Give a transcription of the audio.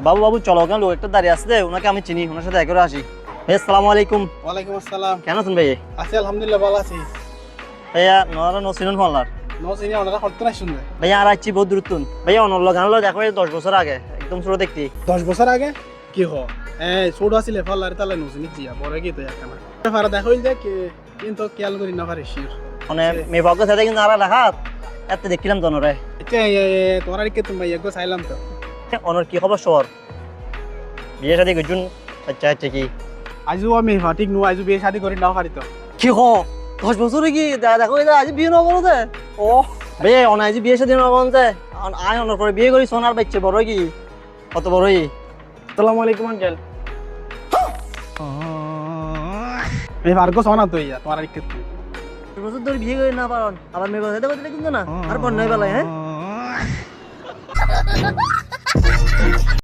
বাবু বাবু চলো, ওখানে লোক একটা দাঁড়িয়ে আসছে, ওনাকে আমি চিনি, ওনার সাথে একবার আসি। ভাই আসসালামু আলাইকুম। ওয়ালাইকুম আসসালাম। কেন আছেন ভাই? আছি আলহামদুলিল্লাহ, ভালো আছি। ভাইয়া নরা নসিনুন ফলার নসিনি ওনারা করতে নাই শুনবে। ভাইয়া আর আছি বহুত দূরতুন ভাইয়া, অনর লগান লো দেখো 10 বছর আগে একদম ছোট দেখতি। 10 বছর আগে কি হ ছোট আছিলে ফলার তালে নসিনি জিয়া বড় কি তো একখানা ফারা দেখইল যে কিন্তু খেয়াল করি না পারি শিওর মানে মেয়ে ভাগ্য সাথে কিন্তু আর রাখাত এত দেখিলাম তো অনরে। আচ্ছা তোমার কি তুমি একগো চাইলাম তো অনর কি খবর সর? বিয়ে শাদী করছুন? আচ্ছা আচ্ছা কি আজও আমি ঠিক নো আজও বিয়ে শাদি করি নাও পারি তো কি হ 10 বছরে কি দেখো আজ বিয়ে না করতে? ও ভাইয়া অনাই আজ বিয়ে শাদী না করতে আয় অনর করে বিয়ে করি সোনার বাচ্চা বড় কি কত বড়ই। আসসালামু আলাইকুম আঙ্কেল। এই ভার্গো সোনা তো ইয়া তোমার কি 10 বছর ধরে বিয়ে করে না পারন আবার মেয়ে বাচ্চা দেখতে কিন্তু না আর বন্যায় বেলায় হ্যাঁ